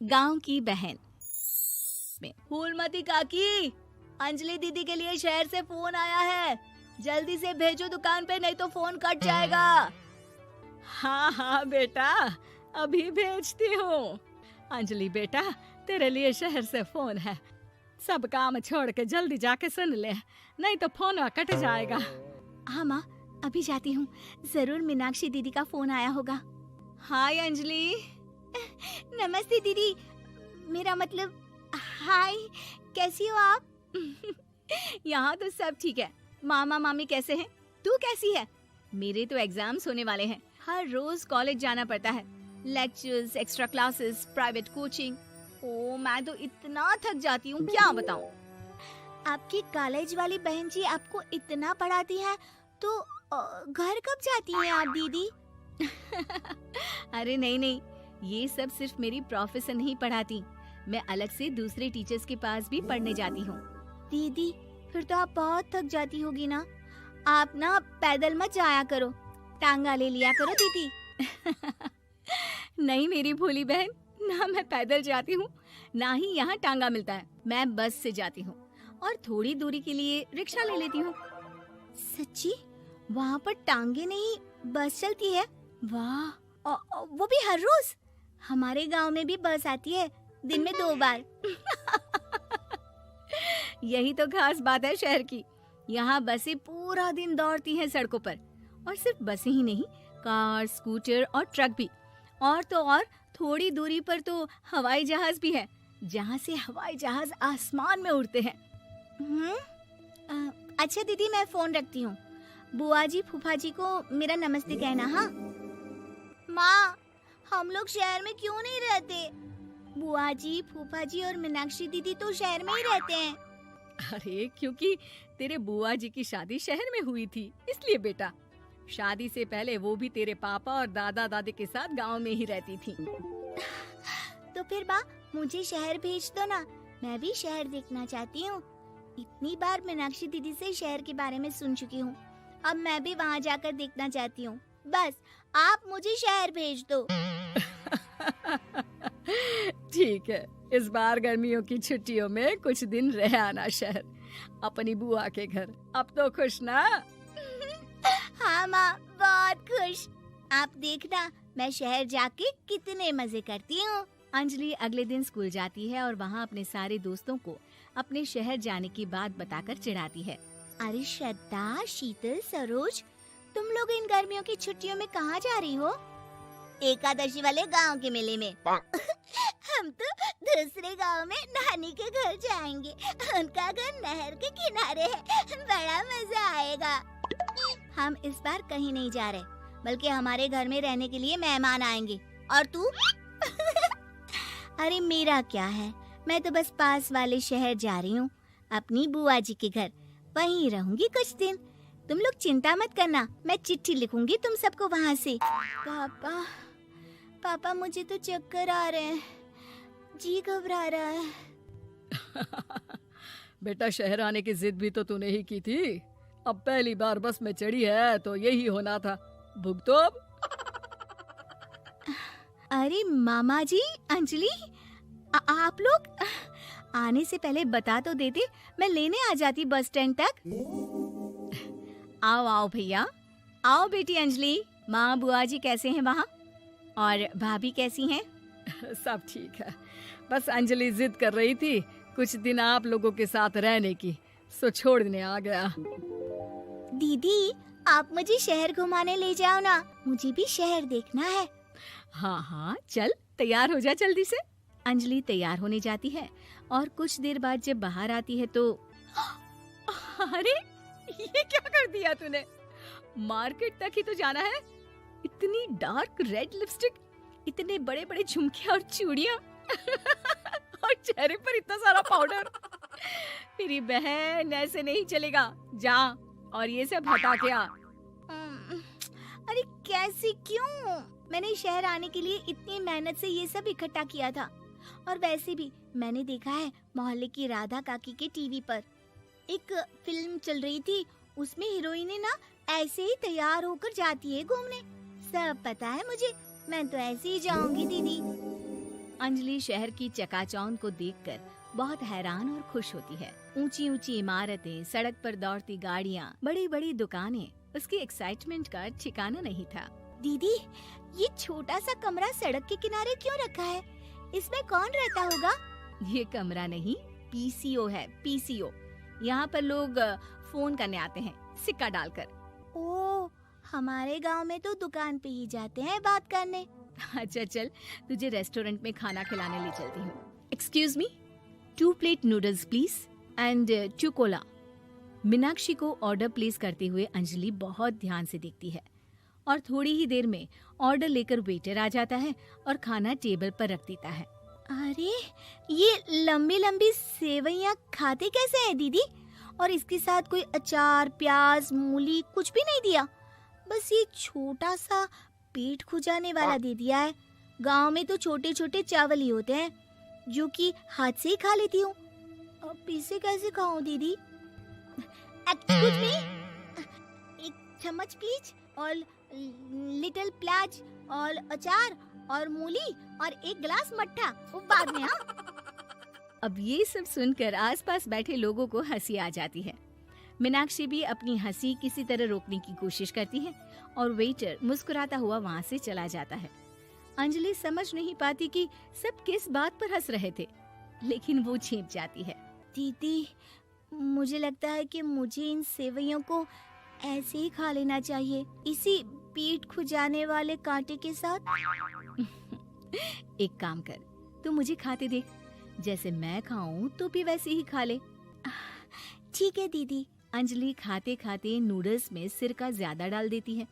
गांव की बहन में। फूलमती काकी, अंजलि दीदी के लिए शहर से फोन आया है, जल्दी से भेजो दुकान पे, नहीं तो फोन कट जाएगा। हाँ हाँ बेटा, अभी भेजती हूँ। अंजलि बेटा, तेरे लिए शहर से फोन है, सब काम छोड़ के जल्दी जाके सुन ले, नहीं तो फोन कट जाएगा। हाँ माँ, अभी जाती हूँ, जरूर मीनाक्षी दीदी का फोन आया होगा। हाय अंजलि। नमस्ते दीदी, मेरा मतलब हाय, कैसी हो आप? यहाँ तो सब ठीक है। मामा मामी कैसे हैं? तू कैसी है? मेरे तो एग्जाम्स होने वाले हैं, हर रोज कॉलेज जाना पड़ता है, lectures, extra classes, private coaching. ओ मैं तो इतना थक जाती हूँ, क्या बताऊँ। आपकी कॉलेज वाली बहन जी आपको इतना पढ़ाती है, तो घर कब जाती हैं आप दीदी? अरे नहीं नहीं, ये सब सिर्फ मेरी प्रोफेसर नहीं पढ़ाती, मैं अलग से दूसरे टीचर्स के पास भी पढ़ने जाती हूँ। दीदी फिर तो आप बहुत थक जाती होगी ना, आप ना पैदल मत जाया करो, टांगा ले लिया करो दीदी। नहीं मेरी भोली बहन, ना मैं पैदल जाती हूँ, ना ही यहाँ टांगा मिलता है, मैं बस से जाती हूँ और थोड़ी दूरी के लिए रिक्शा ले लेती हूँ। सच्ची? वहाँ पर टांगे नहीं, बस चलती है? वाह, वो भी हर रोज? हमारे गांव में भी बस आती है, दिन में 2 बार। यही तो खास बात है शहर की, यहाँ बसें पूरा दिन दौड़ती हैं सड़कों पर, और सिर्फ बसें ही नहीं, कार, स्कूटर और ट्रक भी, और तो और थोड़ी दूरी पर तो हवाई जहाज भी है, जहाँ से हवाई जहाज आसमान में उड़ते हैं। अच्छा दीदी, मैं फोन रखती हूँ, बुआ जी फूफा जी को मेरा नमस्ते कहना। हाँ माँ, हम लोग शहर में क्यों नहीं रहते? बुआ जी, फूफा जी और मीनाक्षी दीदी तो शहर में ही रहते हैं। अरे क्योंकि तेरे बुआ जी की शादी शहर में हुई थी, इसलिए बेटा। शादी से पहले वो भी तेरे पापा और दादा दादी के साथ गांव में ही रहती थी। तो फिर माँ, मुझे शहर भेज दो ना, मैं भी शहर देखना चाहती हूँ। इतनी बार मीनाक्षी दीदी से शहर के बारे में सुन चुकी हूँ, अब मैं भी वहाँ जाकर देखना चाहती हूँ। बस आप मुझे शहर भेज दो। ठीक है, इस बार गर्मियों की छुट्टियों में कुछ दिन रह आना शहर, अपनी बुआ के घर। अब तो खुश ना? हाँ माँ, बहुत खुश। आप देखना, मैं शहर जाके कितने मजे करती हूँ। अंजलि अगले दिन स्कूल जाती है और वहाँ अपने सारे दोस्तों को अपने शहर जाने की बात बताकर चिढ़ाती है। अरे श्रद्धा, शीतल, सरोज, तुम लोग इन गर्मियों की छुट्टियों में कहाँ जा रही हो? एकादशी वाले गांव के मेले में। हम तो दूसरे गांव में नानी के घर जाएंगे, उनका घर नहर के किनारे है, बड़ा मजा आएगा। हम इस बार कहीं नहीं जा रहे, बल्कि हमारे घर में रहने के लिए मेहमान आएंगे। और तू? अरे मेरा क्या है, मैं तो बस पास वाले शहर जा रही हूँ, अपनी बुआ जी के घर, वहीं रहूंगी कुछ दिन। तुम लोग चिंता मत करना, मैं चिट्ठी लिखूंगी तुम सबको वहाँ से। पापा मुझे तो चक्कर आ रहे हैं, जी घबरा रहा है। बेटा, शहर आने की जिद भी तो तूने ही की थी, अब पहली बार बस में चढ़ी है तो यही होना था, भुगतो अब। अरे मामा जी, अंजलि, आप लोग आने से पहले बता तो देते, मैं लेने आ जाती बस स्टैंड तक। आओ आओ भैया, आओ बेटी अंजलि। माँ बुआ जी कैसे हैं वहाँ, और भाभी कैसी हैं? सब ठीक है, बस अंजलि जिद कर रही थी कुछ दिन आप लोगों के साथ रहने की, सो छोड़ने आ गया। दीदी, आप मुझे शहर घुमाने ले जाओ ना, मुझे भी शहर देखना है। हाँ हाँ चल, तैयार हो जा जल्दी से। अंजलि तैयार होने जाती है और कुछ देर बाद जब बाहर आती है तो अरे ये क्या कर दिया तूने, मार्केट तक ही तो जाना है, इतनी डार्क रेड लिपस्टिक, इतने बड़े बड़े झुमके और चूड़ियां और चेहरे पर इतना सारा पाउडर। मेरी बहन, ऐसे नहीं चलेगा, जा और ये सब हटा के आ। अरे कैसे, क्यों? मैंने शहर आने के लिए इतनी मेहनत से ये सब इकट्ठा किया था, और वैसे भी मैंने देखा है मोहल्ले की राधा काकी के टीवी पर एक फिल्म चल रही थी, उसमें हीरोइने ना ऐसे ही तैयार होकर जाती है घूमने। सब पता है मुझे, मैं तो ऐसे ही जाऊंगी दीदी। अंजलि शहर की चकाचौंध को देखकर बहुत हैरान और खुश होती है। ऊंची ऊंची इमारतें, सड़क पर दौड़ती गाड़ियाँ, बड़ी बड़ी दुकानें, उसकी एक्साइटमेंट का ठिकाना नहीं था। दीदी, ये छोटा सा कमरा सड़क के किनारे क्यों रखा है? इसमें कौन रहता होगा? ये कमरा नहीं, पीसीओ है, पीसीओ। यहाँ पर लोग फोन करने आते हैं, सिक्का डालकर। ओ, हमारे गांव में तो दुकान पे ही जाते हैं बात करने। अच्छा चल, तुझे रेस्टोरेंट में खाना खिलाने ले चलती हूँ। Excuse me, 2 plate noodles please and 2 Cola. Meenakshi को ऑर्डर प्लेस करते हुए अंजलि बहुत ध्यान से देखती है और थोड़ी ही देर में ऑर्डर लेकर वेटर आ जाता है और खाना टेबल पर रख देता है। अरे, ये लंबी लंबी सेवइयाँ खाते कैसे हैं दीदी? और इसके साथ कोई अचार, प्याज, मूली कुछ भी नहीं दिया, बस ये छोटा सा पेट खुजाने वाला दे दिया है। गांव में तो छोटे छोटे चावल ही होते हैं जो कि हाथ से ही खा लेती हूँ। अब इसे कैसे खाऊं दीदी? एक्सक्यूज मी, एक चम्मच प्लीज, और लिटिल प्याज और अचार और मूली और एक गिलास मट्ठा, वो बाद में। हाँ। अब ये सब सुनकर आसपास बैठे लोगों को हंसी आ जाती है। मीनाक्षी भी अपनी हंसी किसी तरह रोकने की कोशिश करती है और वेटर मुस्कुराता हुआ वहाँ से चला जाता है। अंजलि समझ नहीं पाती कि सब किस बात पर हंस रहे थे, लेकिन वो छिप जाती है। दीदी, मुझे लगता है कि मुझे इन सेवइयों को ऐसे ही खा लेना चाहिए, इसी पेट खुजाने वाले कांटे के साथ। एक काम कर, तू मुझे खाते देख, जैसे मैं खाऊं तो भी वैसे ही खा ले। ठीक है दीदी। अंजलि खाते खाते नूडल्स में सिरका ज्यादा डाल देती है,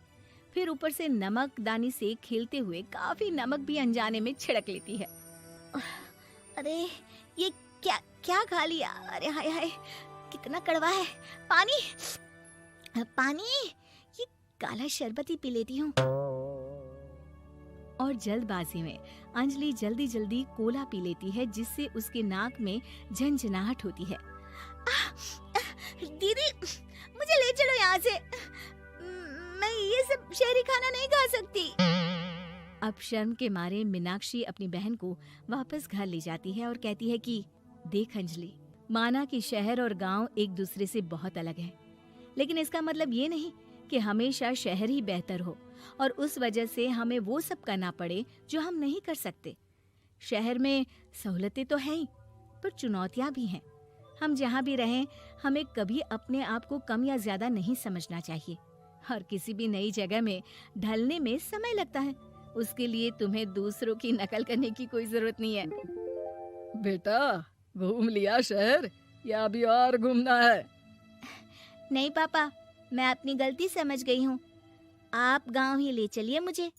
फिर ऊपर से नमक दानी से खेलते हुए काफी नमक भी अनजाने में छिड़क लेती है। अरे, ये क्या क्या खा लिया? अरे हाय हाय, कितना कड़वा है। पानी पानी, ये काला शरबत ही पी लेती हूँ। और जल्दबाजी में अंजलि जल्दी जल्दी कोला पी लेती है, जिससे उसके नाक में झंझनाहट होती है। दीदी, मुझे ले चलो यहाँ से, मैं ये सब शहरी खाना नहीं खा सकती। अब शर्म के मारे मीनाक्षी अपनी बहन को वापस घर ले जाती है और कहती है कि देख अंजलि, माना कि शहर और गांव एक दूसरे से बहुत अलग है, लेकिन इसका मतलब ये नहीं कि हमेशा शहर ही बेहतर हो और उस वजह से हमें वो सब करना पड़े जो हम नहीं कर सकते। शहर में सहूलतें तो हैं ही, पर चुनौतियां भी हैं। हम जहाँ भी रहें, हमें कभी अपने आप को कम या ज्यादा नहीं समझना चाहिए। और किसी भी नई जगह में ढलने में समय लगता है, उसके लिए तुम्हें दूसरों की नकल करने की कोई जरूरत नहीं है। बेटा, घूम लिया शहर या अभी और घूमना है? नहीं पापा, मैं अपनी गलती समझ गई हूँ, आप गांव ही ले चलिए मुझे।